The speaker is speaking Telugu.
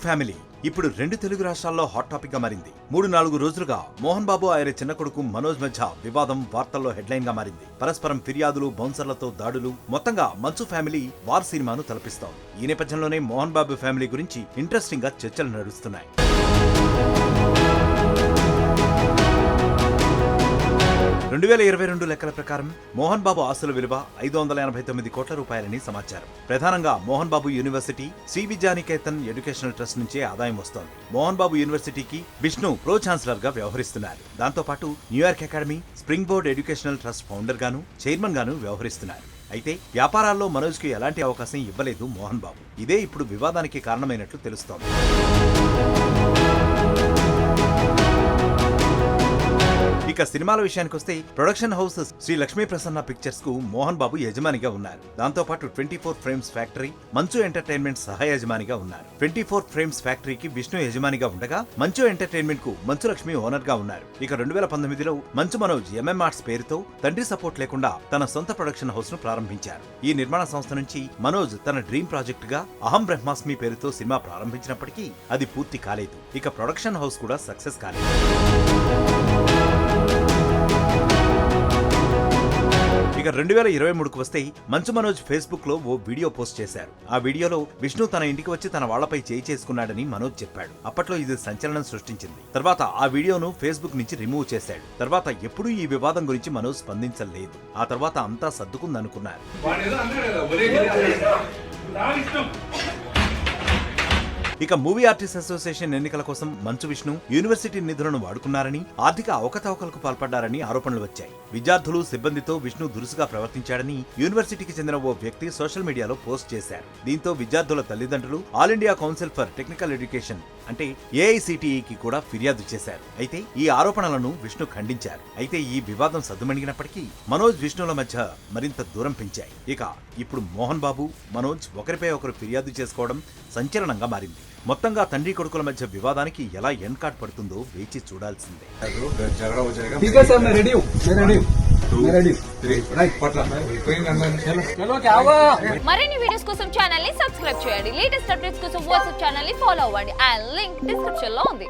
ఫ్యామిలీ ఇప్పుడు 2 తెలుగు రాష్ట్రాల్లో హాట్ టాపిక్ గా మారింది. 3-4 రోజులుగా మోహన్ బాబు ఆయన చిన్న కొడుకు మనోజ్ మధ్య వివాదం వార్తల్లో హెడ్లైన్ గా మారింది. పరస్పరం ఫిర్యాదులు, బౌన్సర్లతో దాడులు, మొత్తంగా మంచు ఫ్యామిలీ వార్ సినిమాను తలపిస్తోంది. ఈ నేపథ్యంలోనే మోహన్ బాబు ఫ్యామిలీ గురించి ఇంట్రెస్టింగ్ గా చర్చలు నడుస్తున్నాయి. 2022 లెక్కల ప్రకారం మోహన్ బాబు ఆస్తుల విలువ 589 కోట్ల రూపాయలని సమాచారం. ప్రధానంగా Mohan Babu university, Sri Vidyanikethan educational trust నుంచే ఆదాయం వస్తోంది. మోహన్ బాబు యూనివర్సిటీకి విష్ణు ప్రో ఛాన్సలర్ గా వ్యవహరిస్తున్నారు. దాంతోపాటు New York academy, spring board educational trust founder గాను, చైర్మన్ గాను వ్యవహరిస్తున్నారు. అయితే వ్యాపారాల్లో మనోజ్ కు ఎలాంటి అవకాశం ఇవ్వలేదు మోహన్ బాబు. ఇదే ఇప్పుడు వివాదానికి కారణమైనట్లు తెలుస్తోంది. ఇక సినిమాల విషయానికొస్తే production house Shri Lakshmi Prasanna pictures కు మోహన్ బాబు యజమానిగా ఉన్నారు. దాంతోపాటు 24 ఫ్రేమ్స్ ఫ్యాక్టరీ, మంచు ఎంటర్టైన్మెంట్ సహ యజమానిగా ఉన్నారు. 24 ఫ్రేమ్స్ ఫ్యాక్టరీకి విష్ణు యజమానిగా ఉండగా మంచు ఎంటర్టైన్మెంట్ కు మంచు లక్ష్మి ఓనర్ గా ఉన్నారు. ఇక 2019లో మంచు మనోజ్ ఎంఎం ఆర్ట్స్ పేరుతో తండ్రి సపోర్ట్ లేకుండా తన సొంత ప్రొడక్షన్ హౌస్ ను ప్రారంభించారు. ఈ నిర్మాణ సంస్థ నుంచి మనోజ్ తన డ్రీమ్ ప్రాజెక్ట్ గా అహం బ్రహ్మాస్మి పేరుతో సినిమా ప్రారంభించినప్పటికీ అది పూర్తి కాలేదు. ఇక ప్రొడక్షన్ హౌస్ కూడా సక్సెస్ కాలేదు. ఇక 2023కు వస్తే మంచు మనోజ్ ఫేస్బుక్ లో ఓ వీడియో పోస్ట్ చేశారు. ఆ వీడియోలో విష్ణు తన ఇంటికి వచ్చి తన వాళ్లపై చేయి చేసుకున్నాడని మనోజ్ చెప్పాడు. అప్పట్లో ఇది సంచలనం సృష్టించింది. తర్వాత ఆ వీడియోను ఫేస్బుక్ నుంచి రిమూవ్ చేశాడు. తర్వాత ఎప్పుడూ ఈ వివాదం గురించి మనోజ్ స్పందించలేదు. ఆ తర్వాత అంతా సర్దుకుందనుకున్నారు. ఇక మూవీ ఆర్టిస్ట్ అసోసియేషన్ ఎన్నికల కోసం మంచు విష్ణు యూనివర్సిటీ నిధులను వాడుకున్నారని, ఆర్థిక అవకతవకలకు పాల్పడ్డారని ఆరోపణలు వచ్చాయి. విద్యార్థులు, సిబ్బందితో విష్ణు దురుసుగా ప్రవర్తించాడని యూనివర్సిటీకి చెందిన ఓ వ్యక్తి సోషల్ మీడియాలో పోస్ట్ చేశారు. దీంతో విద్యార్థుల తల్లిదండ్రులు all India council for technical education అంటే AICTEకి కూడా ఫిర్యాదు చేశారు. అయితే ఈ ఆరోపణలను విష్ణు ఖండించారు. అయితే ఈ వివాదం సద్దుమణిగినప్పటికీ మనోజ్, విష్ణుల మధ్య మరింత దూరం పెంచాయి. ఇక ఇప్పుడు మోహన్ బాబు, మనోజ్ ఒకరిపై ఒకరు ఫిర్యాదు చేసుకోవడం సంచలనంగా మారింది. మొత్తంగా తండ్రి కొడుకుల మధ్య వివాదానికి ఎలా ఎండ్ కార్డ్ పడుతుందో వేచి చూడాల్సిందే. మరిన్ని వీడియోస్ కోసం ఛానల్ ని సబ్స్క్రైబ్ చేయండి. లేటెస్ట్ అప్డేట్స్ కోసం వాట్సాప్ ఛానల్ ని ఫాలో అవ్వండి. ఆ లింక్ డిస్క్రిప్షన్ లో ఉంది.